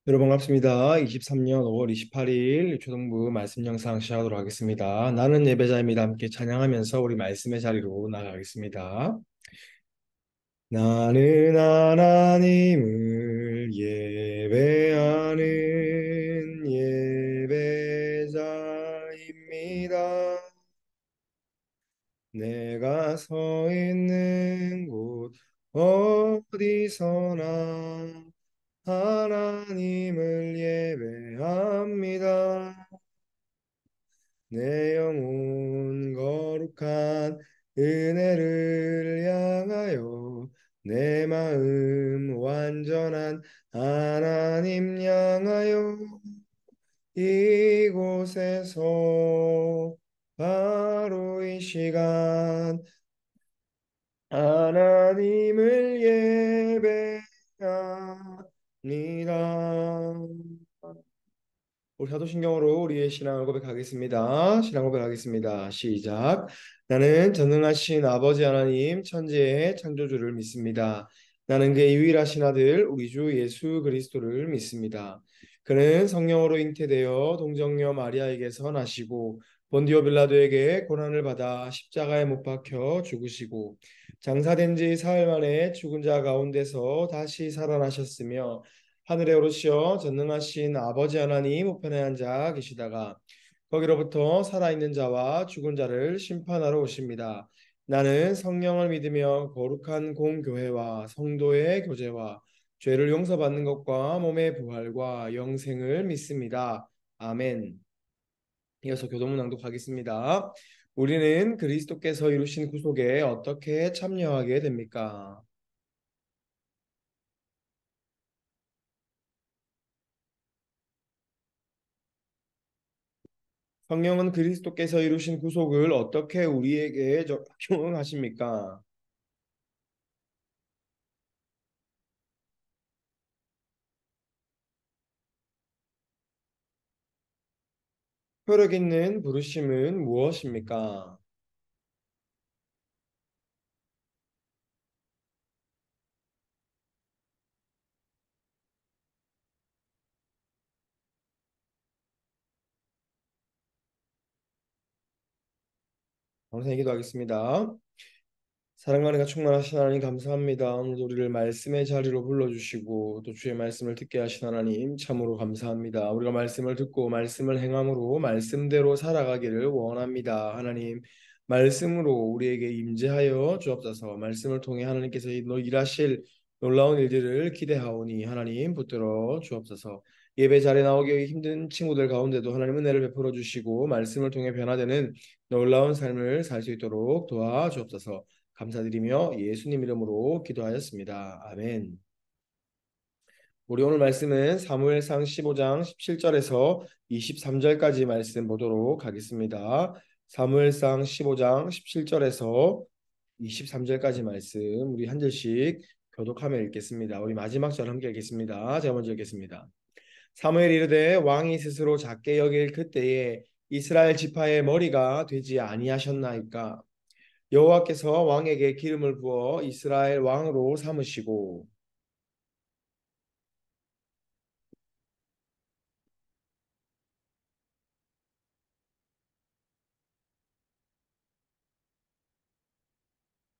여러분 반갑습니다. 23년 5월 28일 초등부 말씀 영상 시작하도록 하겠습니다. 나는 예배자입니다. 함께 찬양하면서 우리 말씀의 자리로 나가겠습니다. 나는 하나님을 예배하는 예배자입니다. 내가 서 있는 곳 어디서나 하나님을 예배합니다. 내 영혼 거룩한 은혜를 향하여 내 마음 완전한 하나님 향하여 이곳에서 바로 이 시간 하나님을 예배합니다. 우리 사도신경으로 우리의 신앙을 고백하겠습니다. 신앙 고백하겠습니다. 시작. 나는 전능하신 아버지 하나님 천지의 창조주를 믿습니다. 나는 그의 유일하신 아들 우리 주 예수 그리스도를 믿습니다. 그는 성령으로 잉태되어 동정녀 마리아에게서 나시고 본디오 빌라도에게 고난을 받아 십자가에 못 박혀 죽으시고 장사된 지 사흘 만에 죽은 자 가운데서 다시 살아나셨으며 하늘에 오르시어 전능하신 아버지 하나님 우편에 앉아 계시다가 거기로부터 살아있는 자와 죽은 자를 심판하러 오십니다. 나는 성령을 믿으며 거룩한 공교회와 성도의 교제와 죄를 용서받는 것과 몸의 부활과 영생을 믿습니다. 아멘. 이어서 교도문 낭독하겠습니다. 우리는 그리스도께서 이루신 구속에 어떻게 참여하게 됩니까? 성령은 그리스도께서 이루신 구속을 어떻게 우리에게 적용하십니까? 효력 있는 부르심은 무엇입니까? 방생 기도하겠습니다. 사랑하니가 충만하신 하나님 감사합니다. 오늘도 우리를 말씀의 자리로 불러주시고 또 주의 말씀을 듣게 하신 하나님 참으로 감사합니다. 우리가 말씀을 듣고 말씀을 행함으로 말씀대로 살아가기를 원합니다. 하나님 말씀으로 우리에게 임재하여 주옵소서. 말씀을 통해 하나님께서 일하실 놀라운 일들을 기대하오니 하나님 붙들어 주옵소서. 예배 자리에 나오기 힘든 친구들 가운데도 하나님 은혜를 베풀어 주시고 말씀을 통해 변화되는 놀라운 삶을 살 수 있도록 도와주옵소서. 감사드리며 예수님 이름으로 기도하였습니다. 아멘. 우리 오늘 말씀은 사무엘상 15장 17절에서 23절까지 말씀 보도록 하겠습니다. 사무엘상 15장 17절에서 23절까지 말씀 우리 한 절씩 교독하며 읽겠습니다. 우리 마지막 절 함께 읽겠습니다. 제가 먼저 읽겠습니다. 사무엘이 이르되 왕이 스스로 작게 여길 그때에 이스라엘 지파의 머리가 되지 아니하셨나이까. 여호와께서 왕에게 기름을 부어 이스라엘 왕으로 삼으시고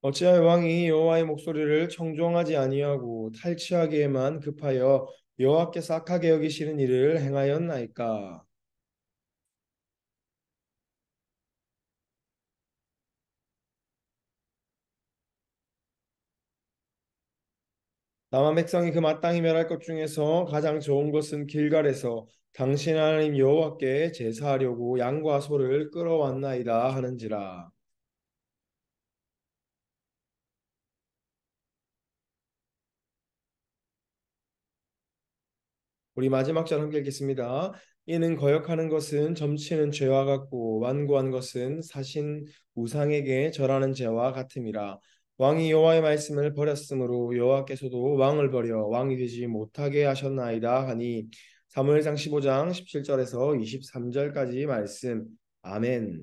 어찌하여 왕이 여호와의 목소리를 청종하지 아니하고 탈취하기에만 급하여 여호와께서 악하게 여기시는 일을 행하였나이까. 남한 백성이 그 마땅히 멸할 것 중에서 가장 좋은 것은 길갈에서 당신 하나님 여호와께 제사하려고 양과 소를 끌어왔나이다 하는지라. 우리 마지막 절 함께 읽겠습니다. 이는 거역하는 것은 점치는 죄와 같고 완고한 것은 사신 우상에게 절하는 죄와 같음이라. 왕이 여호와의 말씀을 버렸으므로 여호와께서도 왕을 버려 왕이 되지 못하게 하셨나이다 하니 사무엘상 15장 17절에서 23절까지 말씀. 아멘.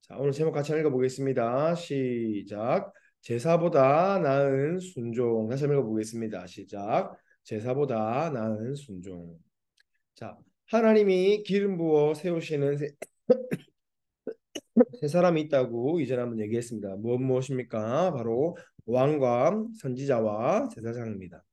자, 오늘 제목 같이 읽어보겠습니다. 시작. 제사보다 나은 순종. 다시 한번 읽어보겠습니다. 시작. 제사보다 나은 순종. 자, 하나님이 기름 부어 세우시는 세 사람이 있다고 이전에 한번 얘기했습니다. 무엇입니까? 바로 왕과 선지자와 제사장입니다.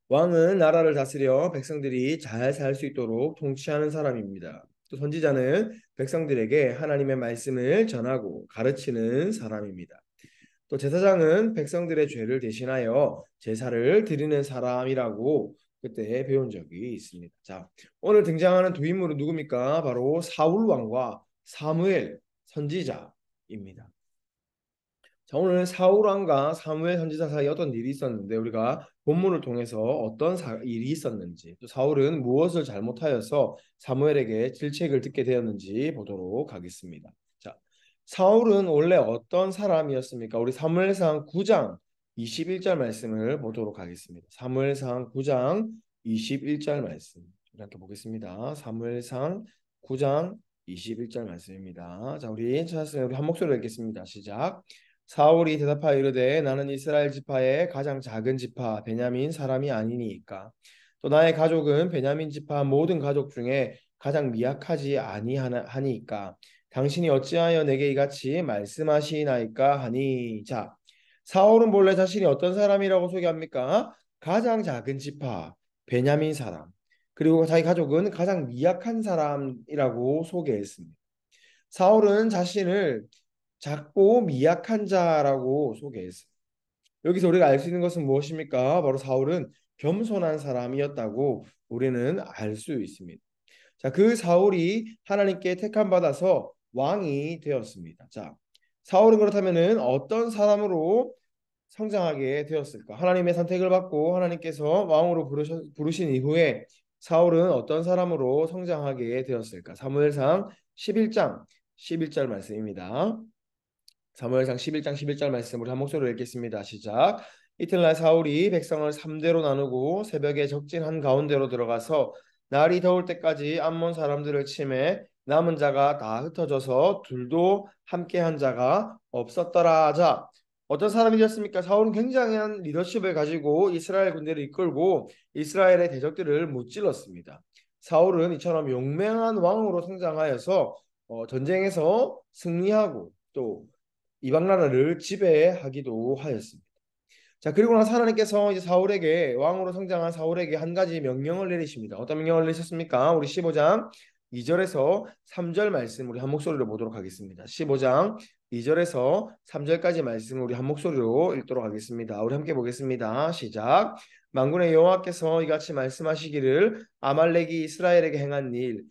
왕은 나라를 다스려 백성들이 잘 살 수 있도록 통치하는 사람입니다. 또 선지자는 백성들에게 하나님의 말씀을 전하고 가르치는 사람입니다. 또 제사장은 백성들의 죄를 대신하여 제사를 드리는 사람이라고 그때 배운 적이 있습니다. 자, 오늘 등장하는 두 인물은 누굽니까? 바로 사울 왕과 사무엘 선지자입니다. 자, 오늘 사울 왕과 사무엘 선지자 사이에 어떤 일이 있었는데 우리가 본문을 통해서 어떤 일이 있었는지 또 사울은 무엇을 잘못하여서 사무엘에게 질책을 듣게 되었는지 보도록 하겠습니다. 자, 사울은 원래 어떤 사람이었습니까? 우리 사무엘상 9장 21절 말씀을 보도록 하겠습니다. 사무엘상 9장 21절 말씀 이렇게 보겠습니다. 사무엘상 9장 21절 말씀입니다. 자, 우리 찾았으면 우리 한 목소리로 읽겠습니다. 시작. 사울이 대답하여 이르되 나는 이스라엘 지파의 가장 작은 지파 베냐민 사람이 아니니까 또 나의 가족은 베냐민 지파 모든 가족 중에 가장 미약하지 아니하니까 당신이 어찌하여 내게 이같이 말씀하시나이까 하니. 자, 사울은 본래 자신이 어떤 사람이라고 소개합니까? 가장 작은 지파 베냐민 사람 그리고 자기 가족은 가장 미약한 사람이라고 소개했습니다. 사울은 자신을 작고 미약한 자라고 소개했습니다. 여기서 우리가 알 수 있는 것은 무엇입니까? 바로 사울은 겸손한 사람이었다고 우리는 알 수 있습니다. 자, 그 사울이 하나님께 택함 받아서 왕이 되었습니다. 자, 사울은 그렇다면은 어떤 사람으로 성장하게 되었을까? 하나님의 선택을 받고 하나님께서 왕으로 부르신 이후에 사울은 어떤 사람으로 성장하게 되었을까? 사무엘상 11장 11절 말씀입니다. 사무엘상 11장 11절 말씀 우리 한 목소리로 읽겠습니다. 시작. 이튿날 사울이 백성을 3대로 나누고 새벽에 적진 한 가운데로 들어가서 날이 더울 때까지 암몬 사람들을 치매 남은 자가 다 흩어져서 둘도 함께한 자가 없었더라. 자, 어떤 사람이 되었습니까? 사울은 굉장한 리더십을 가지고 이스라엘 군대를 이끌고 이스라엘의 대적들을 무찔렀습니다. 사울은 이처럼 용맹한 왕으로 성장하여서 전쟁에서 승리하고 또 이방 나라를 지배하기도 하였습니다. 자, 그리고 나서 하나님께서 이제 사울에게 왕으로 성장한 사울에게 한 가지 명령을 내리십니다. 어떤 명령을 내리셨습니까? 우리 15장 2절에서 3절 말씀 우리 한 목소리로 보도록 하겠습니다. 15장 2절에서 3절까지 말씀 우리 한 목소리로 읽도록 하겠습니다. 우리 함께 보겠습니다. 시작. 만군의 여호와께서 이같이 말씀하시기를 아말렉이 이스라엘에게 행한 일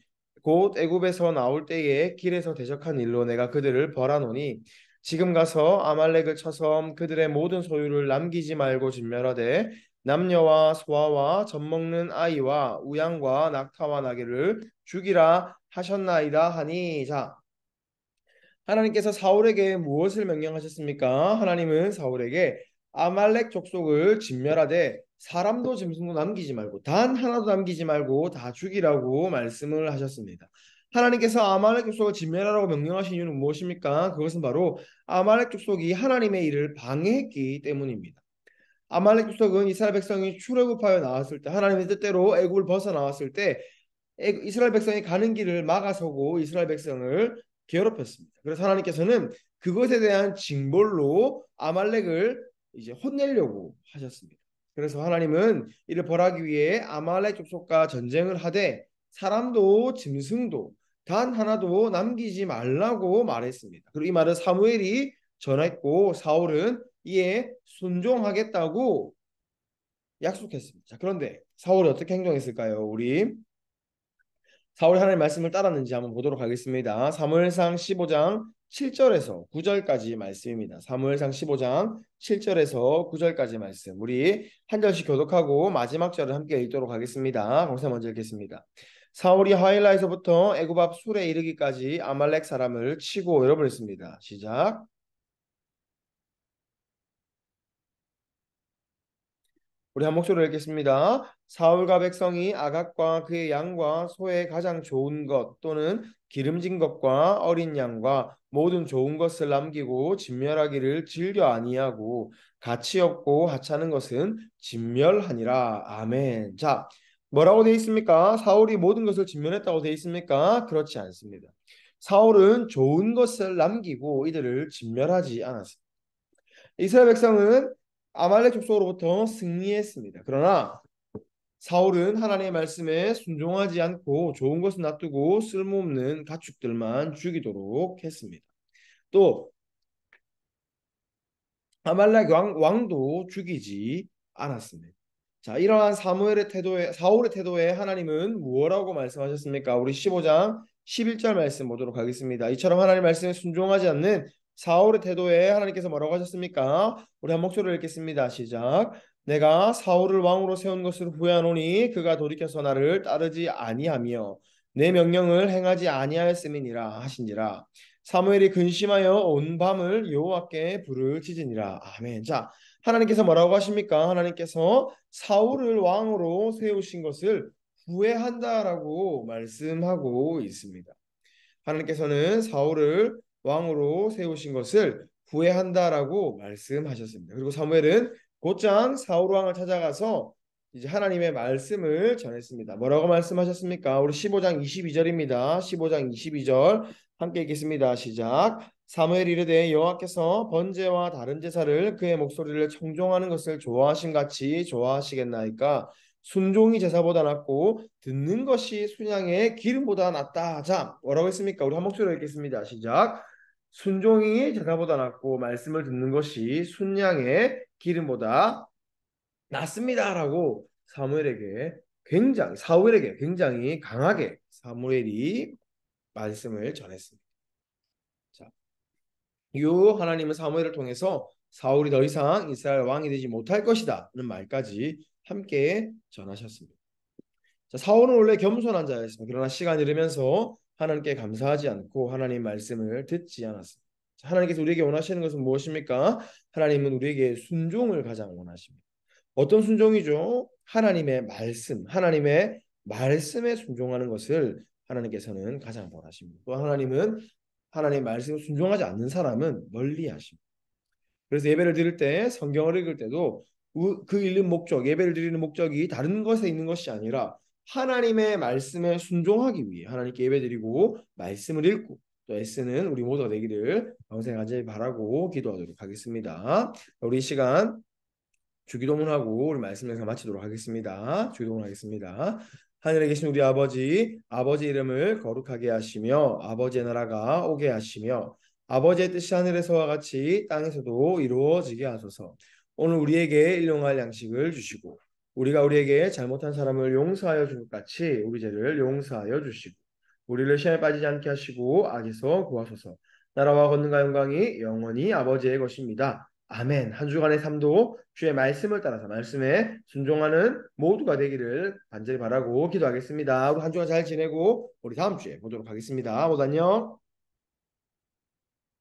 곧 애굽에서 나올 때에 길에서 대적한 일로 내가 그들을 벌하노니 지금 가서 아말렉을 쳐서 그들의 모든 소유를 남기지 말고 진멸하되 남녀와 소아와 젖먹는 아이와 우양과 낙타와 나귀를 죽이라 하셨나이다 하니. 자, 하나님께서 사울에게 무엇을 명령하셨습니까? 하나님은 사울에게 아말렉 족속을 진멸하되 사람도 짐승도 남기지 말고 단 하나도 남기지 말고 다 죽이라고 말씀을 하셨습니다. 하나님께서 아말렉 족속을 진멸하라고 명령하신 이유는 무엇입니까? 그것은 바로 아말렉 족속이 하나님의 일을 방해했기 때문입니다. 아말렉 족속은 이스라엘 백성이 출애굽하여 나왔을 때 하나님의 뜻대로 애굽을 벗어나왔을 때 이스라엘 백성이 가는 길을 막아서고 이스라엘 백성을 괴롭혔습니다. 그래서 하나님께서는 그것에 대한 징벌로 아말렉을 이제 혼내려고 하셨습니다. 그래서 하나님은 이를 벌하기 위해 아말렉 족속과 전쟁을 하되 사람도 짐승도 단 하나도 남기지 말라고 말했습니다. 그리고 이 말을 사무엘이 전했고 사울은 이에 순종하겠다고 약속했습니다. 자, 그런데 사울이 어떻게 행동했을까요? 우리 사울이 하나님의 말씀을 따랐는지 한번 보도록 하겠습니다. 사무엘상 15장 7절에서 9절까지 말씀입니다. 사무엘상 15장 7절에서 9절까지 말씀. 우리 한 절씩 교독하고 마지막 절을 함께 읽도록 하겠습니다. 거기서 먼저 읽겠습니다. 사울이 하일라에서부터 애굽 앞 술에 이르기까지 아말렉 사람을 치고 잃어버렸습니다. 시작. 우리 한 목소리로 읽겠습니다. 사울과 백성이 아각과 그의 양과 소의 가장 좋은 것 또는 기름진 것과 어린 양과 모든 좋은 것을 남기고 진멸하기를 즐겨 아니하고 가치 없고 하찮은 것은 진멸하니라. 아멘. 자, 뭐라고 되어 있습니까? 사울이 모든 것을 진멸했다고 되어 있습니까? 그렇지 않습니다. 사울은 좋은 것을 남기고 이들을 진멸하지 않았습니다. 이스라엘 백성은 아말렉 족속으로부터 승리했습니다. 그러나 사울은 하나님의 말씀에 순종하지 않고 좋은 것은 놔두고 쓸모없는 가축들만 죽이도록 했습니다. 또 아말렉 왕도 죽이지 않았습니다. 자, 이러한 사울의 태도에 하나님은 무엇라고 말씀하셨습니까? 우리 15장 11절 말씀 보도록 하겠습니다. 이처럼 하나님 말씀에 순종하지 않는 사울의 태도에 하나님께서 뭐라고 하셨습니까? 우리 한 목소리를 읽겠습니다. 시작. 내가 사울을 왕으로 세운 것을 후회하노니 그가 돌이켜서 나를 따르지 아니하며 내 명령을 행하지 아니하였음이니라 하시니라. 사무엘이 근심하여 온 밤을 여호와께 불을 지지니라. 아멘. 자, 하나님께서 뭐라고 하십니까? 하나님께서 사울을 왕으로 세우신 것을 후회한다라고 말씀하고 있습니다. 하나님께서는 사울을 왕으로 세우신 것을 후회한다라고 말씀하셨습니다. 그리고 사무엘은 곧장 사울 왕을 찾아가서 이제 하나님의 말씀을 전했습니다. 뭐라고 말씀하셨습니까? 우리 15장 22절입니다. 15장 22절 함께 읽겠습니다. 시작. 사무엘이 이르되 여호와께서 번제와 다른 제사를 그의 목소리를 청종하는 것을 좋아하신 같이 좋아하시겠나이까? 순종이 제사보다 낫고 듣는 것이 순양의 기름보다 낫다. 자, 뭐라고 했습니까? 우리 한 목소리로 읽겠습니다. 시작. 순종이 제사보다 낫고 말씀을 듣는 것이 순양의 기름보다 낫습니다라고 사울에게 굉장히 강하게 사무엘이 말씀을 전했습니다. 자, 이후 하나님은 사무엘을 통해서 사울이 더 이상 이스라엘 왕이 되지 못할 것이다는 말까지 함께 전하셨습니다. 자, 사울은 원래 겸손한 자였습니다. 그러나 시간이 흐르면서 하나님께 감사하지 않고 하나님 말씀을 듣지 않았습니다. 자, 하나님께서 우리에게 원하시는 것은 무엇입니까? 하나님은 우리에게 순종을 가장 원하십니다. 어떤 순종이죠? 하나님의 말씀에 순종하는 것을 하나님께서는 가장 원하십니다. 또 하나님은 하나님의 말씀에 순종하지 않는 사람은 멀리하십니다. 그래서 예배를 드릴 때 성경을 읽을 때도 그 읽는 목적, 예배를 드리는 목적이 다른 것에 있는 것이 아니라 하나님의 말씀에 순종하기 위해 하나님께 예배드리고 말씀을 읽고 또 애쓰는 우리 모두가 되기를 평생하지 바라고 기도하도록 하겠습니다. 우리 이 시간 주기도문하고 우리 말씀 영상 마치도록 하겠습니다. 주기도문 하겠습니다. 하늘에 계신 우리 아버지, 아버지 이름을 거룩하게 하시며 아버지의 나라가 오게 하시며 아버지의 뜻이 하늘에서와 같이 땅에서도 이루어지게 하소서. 오늘 우리에게 일용할 양식을 주시고 우리가 우리에게 잘못한 사람을 용서하여 준 것 같이 우리 죄를 용서하여 주시고 우리를 시험에 빠지지 않게 하시고 악에서 구하소서. 나라와 권능과 영광이 영원히 아버지의 것입니다. 아멘. 한 주간의 삶도 주의 말씀을 따라서 말씀에 순종하는 모두가 되기를 간절히 바라고 기도하겠습니다. 우리 한 주간 잘 지내고 우리 다음 주에 보도록 하겠습니다. 모두 안녕.